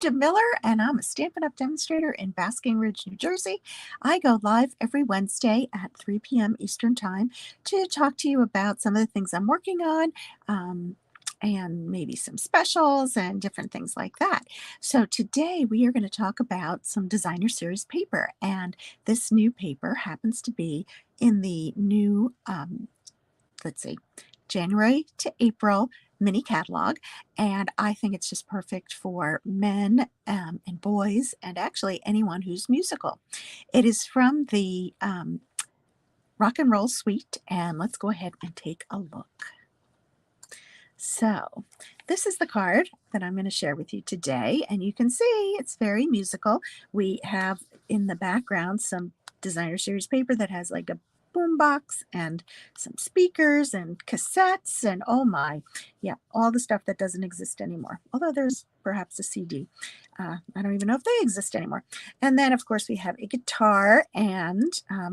Brenda Miller, and I'm a Stampin' Up! Demonstrator in Basking Ridge, New Jersey. I go live every Wednesday at 3 p.m. Eastern Time to talk to you about some of the things I'm working on, and maybe some specials and different things like that. So today we are going to talk about some designer series paper, and this new paper happens to be in the new, let's see, January to April mini catalog, and I think it's just perfect for men and boys, and actually anyone who's musical. It is from the Rock and Roll Suite, and let's go ahead and take a look. So this is the card that I'm going to share with you today, and you can see it's very musical. We have in the background some designer series paper that has like a boombox and some speakers and cassettes and oh my, yeah, all the stuff that doesn't exist anymore. Although there's perhaps a CD. I don't even know if they exist anymore. And then, of course, we have a guitar, and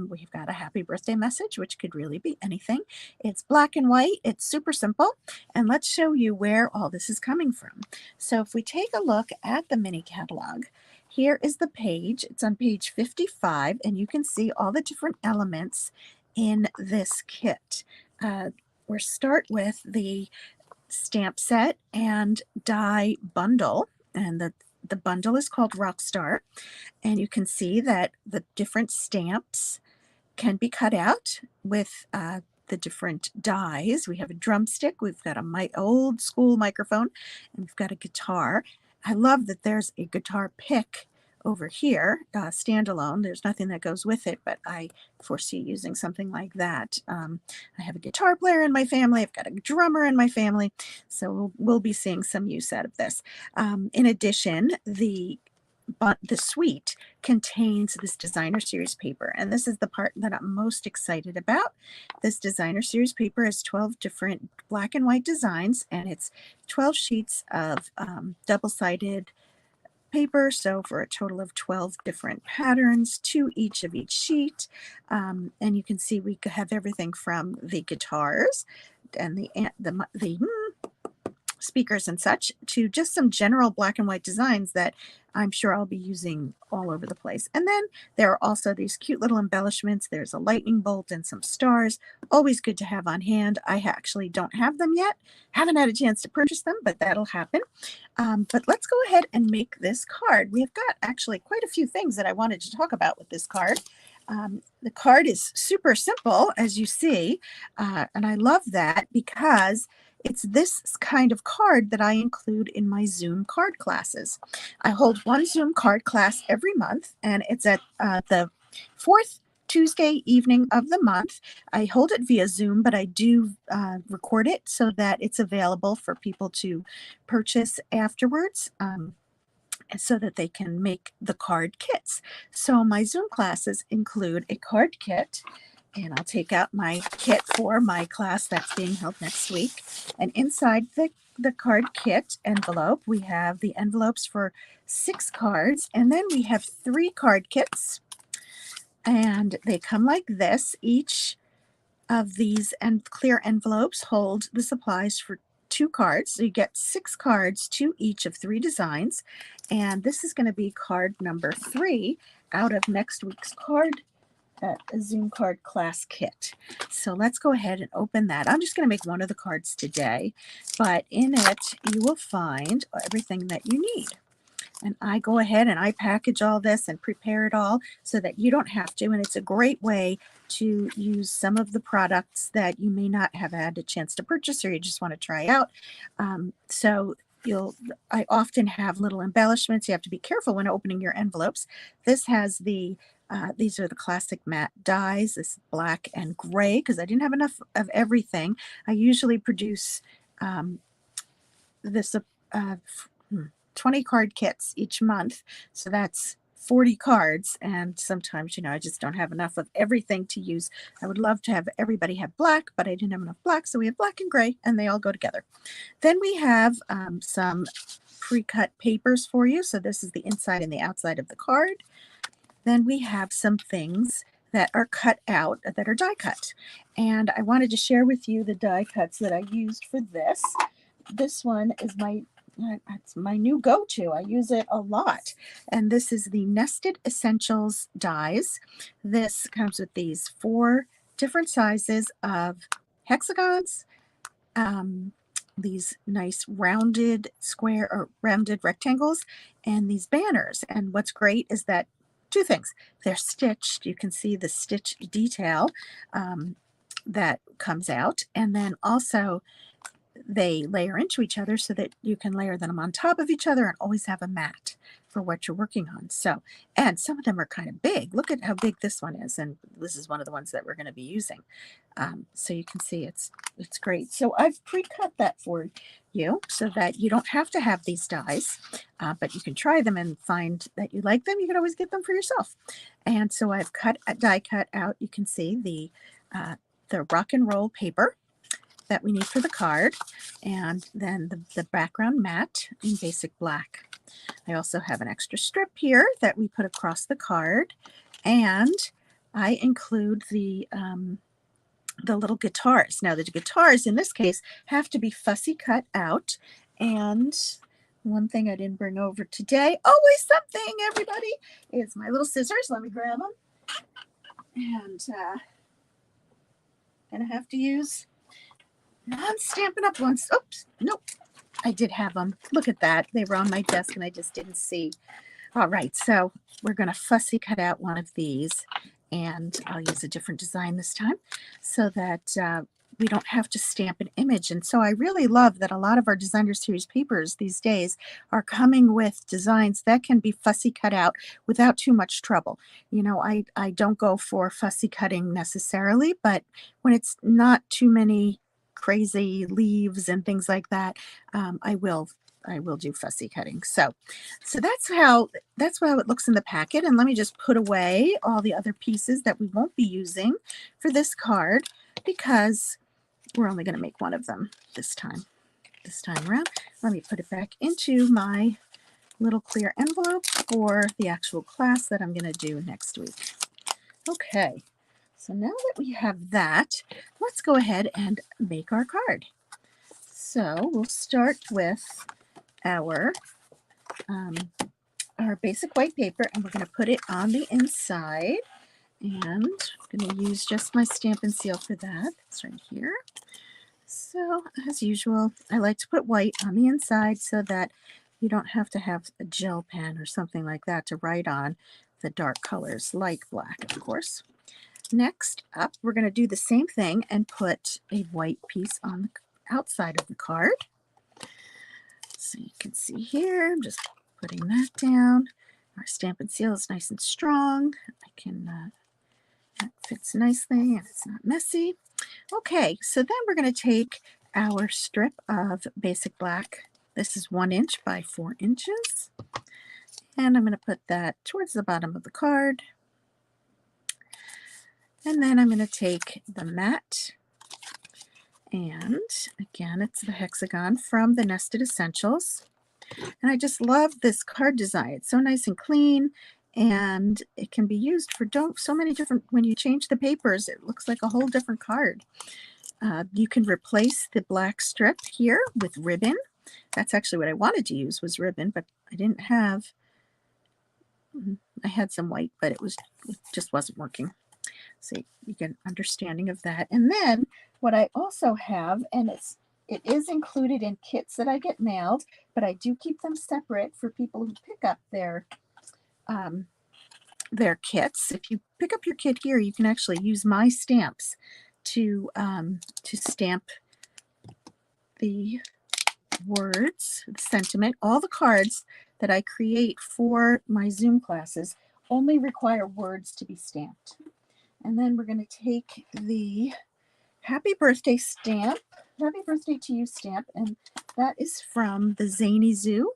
we've got a happy birthday message, which could really be anything. It's black and white. It's super simple. And let's show you where all this is coming from. So if we take a look at the mini catalog, here is the page. It's on page 55, and you can see all the different elements in this kit. We'll start with the stamp set and die bundle, and the bundle is called Rockstar, and you can see that the different stamps can be cut out with the different dies. We have a drumstick, we've got a old school microphone, and we've got a guitar. I love that there's a guitar pick over here, standalone. There's nothing that goes with it, but I foresee using something like that. I have a guitar player in my family. I've got a drummer in my family, so we'll be seeing some use out of this. In addition, the suite contains this designer series paper, and this is the part that I'm most excited about. This designer series paper has 12 different black and white designs, and it's 12 sheets of double-sided paper, so for a total of 12 different patterns, to each of each sheet. And you can see we have everything from the guitars and the speakers and such to just some general black and white designs that I'm sure I'll be using all over the place. And then there are also these cute little embellishments. There's a lightning bolt and some stars, always good to have on hand. I actually don't have them yet, haven't had a chance to purchase them, but that'll happen. But let's go ahead and make this card. We've got actually quite a few things that I wanted to talk about with this card. The card is super simple, as you see, and I love that because it's this kind of card that I include in my Zoom card classes. I hold one Zoom card class every month, and it's at the fourth Tuesday evening of the month. I hold it via Zoom, but I do record it so that it's available for people to purchase afterwards. So that they can make the card kits. So my Zoom classes include a card kit, and I'll take out my kit for my class that's being held next week. And inside the card kit envelope, we have the envelopes for 6 cards, and then we have 3 card kits, and they come like this. Each of these clear envelopes hold the supplies for 2 cards, so you get 6 cards, to each of 3 designs, and this is going to be card number 3 out of next week's card Zoom card class kit. So let's go ahead and open that. I'm just going to make one of the cards today, but in it you will find everything that you need. And I go ahead and I package all this and prepare it all so that you don't have to. And it's a great way to use some of the products that you may not have had a chance to purchase or you just want to try out. I often have little embellishments. You have to be careful when opening your envelopes. This has these are the classic matte dies. This is black and gray because I didn't have enough of everything. I usually produce this 20 card kits each month, so that's 40 cards, and sometimes I just don't have enough of everything to use. I would love to have everybody have black, but I didn't have enough black, so we have black and gray, and they all go together. Then we have some pre-cut papers for you. So this is the inside and the outside of the card. Then we have some things that are cut out, that are die cut, and I wanted to share with you the die cuts that I used for this. This one is my It's my new go-to. I use it a lot. And this is the Nested Essentials dies. This comes with these 4 different sizes of hexagons, um, these nice rounded square or rounded rectangles, and these banners. And what's great is that 2 things. They're stitched. You can see the stitch detail that comes out. And then also they layer into each other so that you can layer them on top of each other and always have a mat for what you're working on. So, and some of them are kind of big. Look at how big this one is, and this is one of the ones that we're going to be using. So you can see it's great. So I've pre-cut that for you so that you don't have to have these dies, but you can try them and find that you like them. You can always get them for yourself. And so I've cut a die cut out. You can see the rock and roll paper that we need for the card, and then the background mat in basic black. I also have an extra strip here that we put across the card, and I include the little guitars. Now the guitars in this case have to be fussy cut out, and one thing I didn't bring over today, always something everybody, is my little scissors. Let me grab them. And I have to use non-Stampin' Up ones. Oops, nope. I did have them. Look at that. They were on my desk and I just didn't see. All right, so we're going to fussy cut out one of these, and I'll use a different design this time so that we don't have to stamp an image. And so I really love that a lot of our designer series papers these days are coming with designs that can be fussy cut out without too much trouble. You know, I don't go for fussy cutting necessarily, but when it's not too many crazy leaves and things like that, I will do fussy cutting. So that's how it looks in the packet. And let me just put away all the other pieces that we won't be using for this card, because we're only going to make one of them this time around. Let me put it back into my little clear envelope for the actual class that I'm going to do next week. Okay. So now that we have that, let's go ahead and make our card. So we'll start with our basic white paper, and we're going to put it on the inside. And I'm going to use just my Stampin' Seal for that. It's right here. So as usual, I like to put white on the inside so that you don't have to have a gel pen or something like that to write on the dark colors, like black, of course. Next up, we're going to do the same thing and put a white piece on the outside of the card. So you can see here, I'm just putting that down. Our Stampin' Seal is nice and strong. That fits nicely and it's not messy. Okay, so then we're going to take our strip of basic black. This is 1 inch by 4 inches. And I'm going to put that towards the bottom of the card. And then I'm going to take the mat, and again, it's the hexagon from the Nested Essentials. And I just love this card design. It's so nice and clean, and it can be used for so many different, when you change the papers, it looks like a whole different card. You can replace the black strip here with ribbon. That's actually what I wanted to use, was ribbon, but I didn't have, I had some white, but it just wasn't working. So you get an understanding of that. And then what I also have, and it is included in kits that I get mailed, but I do keep them separate for people who pick up their kits. If you pick up your kit here, you can actually use my stamps to stamp the words, the sentiment. All the cards that I create for my Zoom classes only require words to be stamped. And then we're going to take the happy birthday stamp, happy birthday to you stamp, and that is from the Zany Zoo.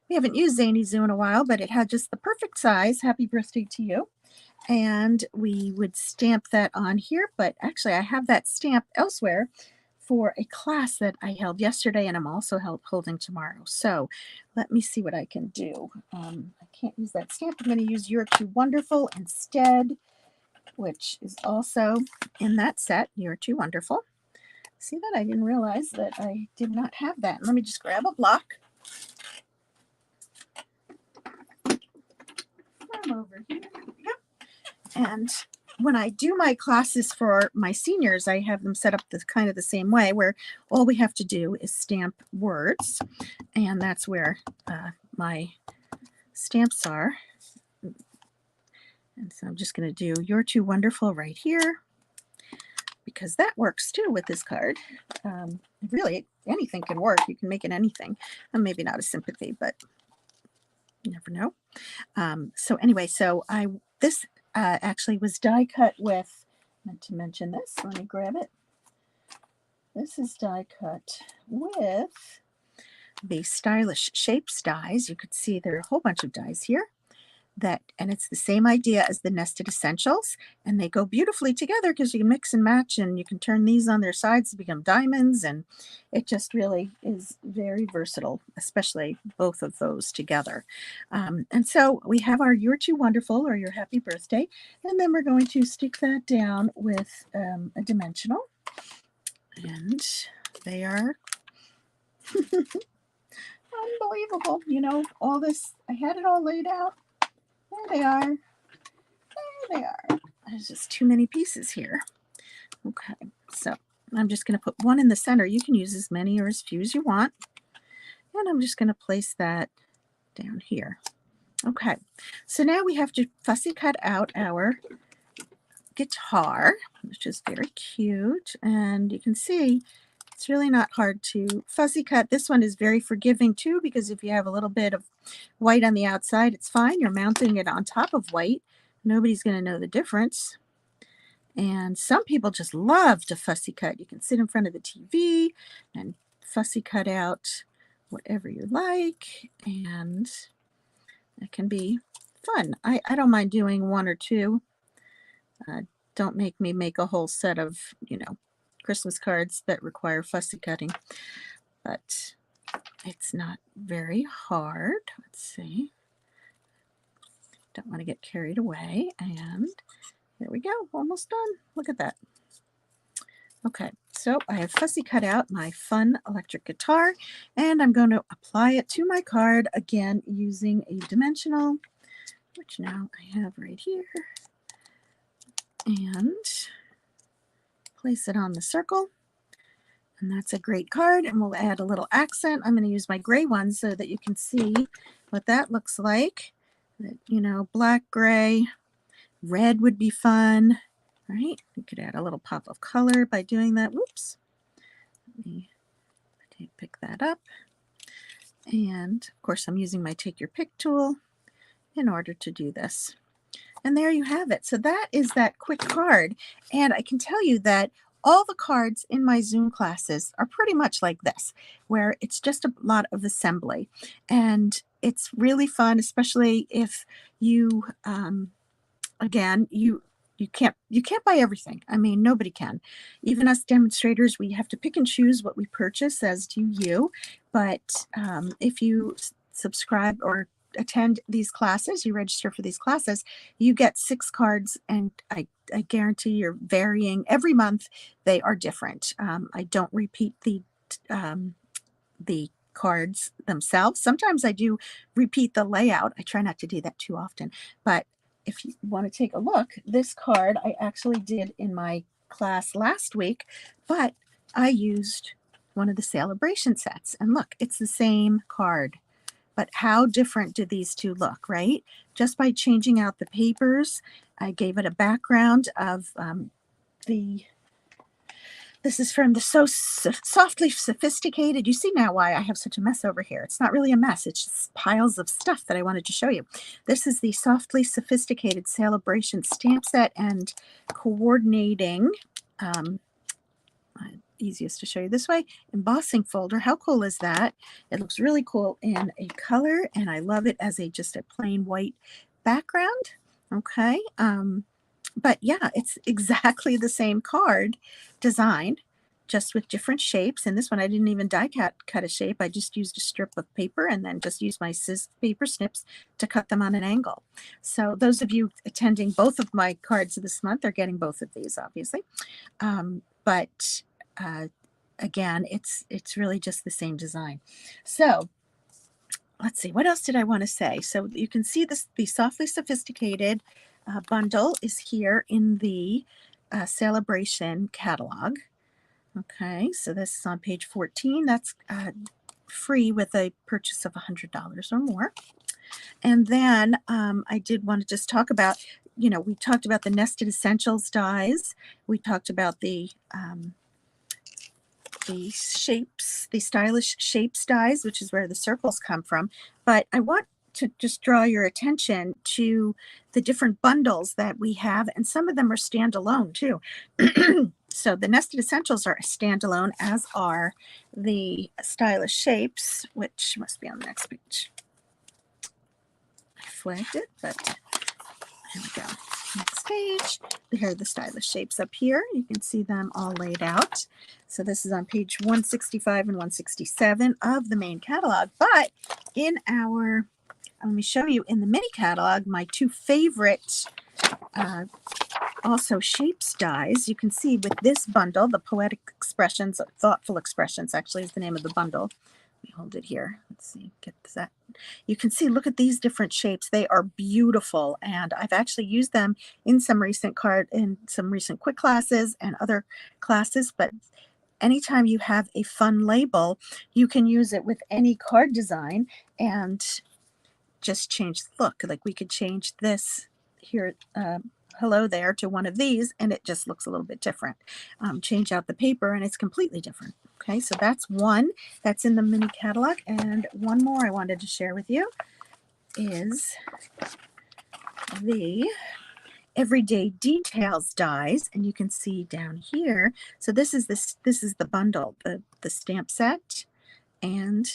We haven't used Zany Zoo in a while, but it had just the perfect size, happy birthday to you. And we would stamp that on here, but actually I have that stamp elsewhere for a class that I held yesterday, and I'm also holding tomorrow. So let me see what I can do. I can't use that stamp. I'm going to use You're Too Wonderful instead, which is also in that set, You're Too Wonderful. See that? I didn't realize that I did not have that. Let me just grab a block I'm over here. Yep. And when I do my classes for my seniors, I have them set up the kind of the same way, where all we have to do is stamp words, and that's where my stamps are. And so I'm just going to do "You're Too Wonderful" right here, because that works too with this card. Really, anything can work. You can make it anything. And maybe not a sympathy, but you never know. So anyway, so this actually was die cut with, meant to mention this, let me grab it. This is die cut with the Stylish Shapes dies. You could see there are a whole bunch of dies here. And it's the same idea as the Nested Essentials, and they go beautifully together because you can mix and match, and you can turn these on their sides to become diamonds, and it just really is very versatile, especially both of those together. And so we have our "You're Too Wonderful" or "Your Happy Birthday," and then we're going to stick that down with a dimensional, and they are unbelievable. You know, all this, I had it all laid out. There they are. There they are. There's just too many pieces here. Okay, so I'm just going to put one in the center. You can use as many or as few as you want. And I'm just going to place that down here. Okay, so now we have to fussy cut out our guitar, which is very cute. And you can see it's really not hard to fussy cut. This one is very forgiving too, because if you have a little bit of white on the outside, it's fine. You're mounting it on top of white. Nobody's going to know the difference. And some people just love to fussy cut. You can sit in front of the TV and fussy cut out whatever you like, and it can be fun. I don't mind doing one or two. Don't make me make a whole set of, Christmas cards that require fussy cutting, but it's not very hard. Let's see. Don't want to get carried away. And there we go. Almost done. Look at that. Okay, so I have fussy cut out my fun electric guitar, and I'm going to apply it to my card again using a dimensional, which now I have right here, and place it on the circle. And that's a great card, and we'll add a little accent. I'm going to use my gray one so that you can see what that looks like. Black, gray, red would be fun, right? You could add a little pop of color by doing that. Whoops. Let me pick that up. And of course, I'm using my Take Your Pick tool in order to do this. And there you have it. So that is that quick card. And I can tell you that all the cards in my Zoom classes are pretty much like this, where it's just a lot of assembly. And it's really fun, especially if you, again, you can't buy everything. I mean, nobody can. Even us demonstrators, we have to pick and choose what we purchase, as do you. But if you subscribe or attend these classes, you register for these classes, you get 6 cards, and I guarantee you're varying every month. They are different. I don't repeat the cards themselves. Sometimes I do repeat the layout. I try not to do that too often, but if you want to take a look, this card I actually did in my class last week, but I used one of the celebration sets, and look, it's the same card. But how different do these two look, right? Just by changing out the papers, I gave it a background of this is from the Softly Sophisticated. You see now why I have such a mess over here. It's not really a mess. It's just piles of stuff that I wanted to show you. This is the Softly Sophisticated Celebration stamp set and coordinating, easiest to show you this way, embossing folder. How cool is that? It looks really cool in a color, and I love it as just a plain white background. Okay. But yeah, it's exactly the same card design, just with different shapes. And this one, I didn't even die cut a shape. I just used a strip of paper and then just used my paper snips to cut them on an angle. So those of you attending both of my cards this month are getting both of these, obviously. But again, it's really just the same design. So let's see, what else did I want to say? So you can see this, the Softly Sophisticated bundle is here in the Celebration catalog. Okay, so this is on page 14. That's free with a purchase of $100 or more. And then I did want to just talk about, we talked about the Nested Essentials dies. We talked about the shapes, the stylish shapes dies, which is where the circles come from. But I want to just draw your attention to the different bundles that we have, and some of them are standalone too. So the Nested Essentials are standalone, as are the stylish shapes, which must be on the next page. I flagged it, but here we go. Next page. Here are the stylish shapes up here. You can see them all laid out. So this is on page 165 and 167 of the main catalog. But in our, let me show you in the mini catalog, my two favorite also shapes dies. You can see with this bundle, the Poetic Expressions, Thoughtful Expressions actually is the name of the bundle. Let me hold it here. Let's see, get that. You can see, look at these different shapes. They are beautiful, and I've actually used them in some recent quick classes and other classes. But anytime you have a fun label, you can use it with any card design and just change the look. Like we could change this here, hello there, to one of these, and it just looks a little bit different. Change out the paper and it's completely different. Okay, so that's one that's in the mini catalog. And one more I wanted to share with you is the Everyday Details dies, and you can see down here. So this is the bundle, the stamp set, and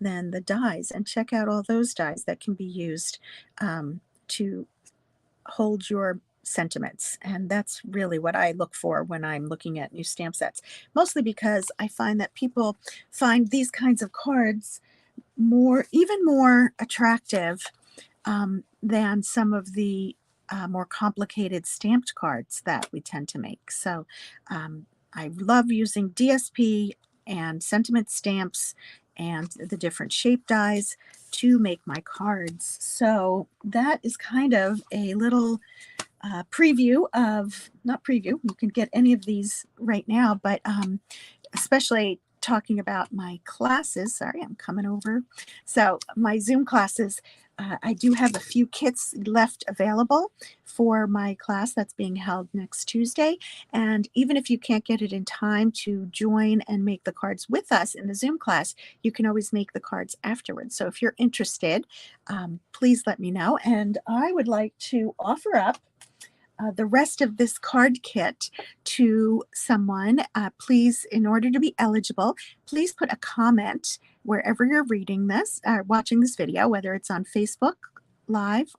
then the dies. And check out all those dies that can be used to hold your sentiments. And that's really what I look for when I'm looking at new stamp sets, mostly because I find that people find these kinds of cards even more attractive than some of the more complicated stamped cards that we tend to make. So I love using DSP and sentiment stamps and the different shape dies to make my cards. So that is kind of a little preview of, not preview, you can get any of these right now, but especially talking about my classes. Sorry, I'm coming over. So my Zoom classes, I do have a few kits left available for my class that's being held next Tuesday. And even if you can't get it in time to join and make the cards with us in the Zoom class, you can always make the cards afterwards. So if you're interested, please let me know. And I would like to offer up the rest of this card kit to someone. Please, in order to be eligible, please put a comment wherever you're reading this, watching this video, whether it's on Facebook Live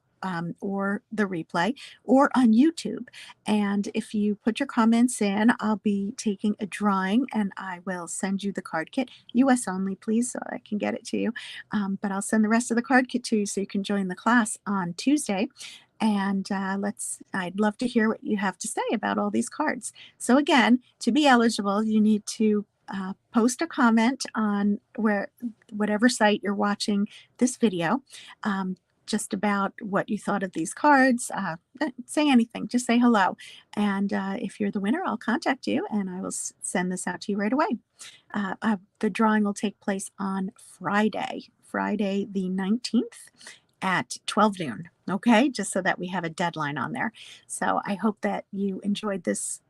or the replay, or on YouTube. And if you put your comments in, I'll be taking a drawing and I will send you the card kit. US only, please, so I can get it to you. But I'll send the rest of the card kit to you so you can join the class on Tuesday. And I'd love to hear what you have to say about all these cards. So again, to be eligible, you need to post a comment on whatever site you're watching this video, just about what you thought of these cards. Say anything, just say hello. And if you're the winner, I'll contact you and I will send this out to you right away. The drawing will take place on Friday the 19th at 12 noon. Okay, just so that we have a deadline on there. So I hope that you enjoyed this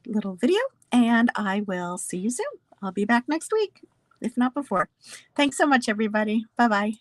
little video, and I will see you soon. I'll be back next week, if not before. Thanks so much, everybody. Bye-bye.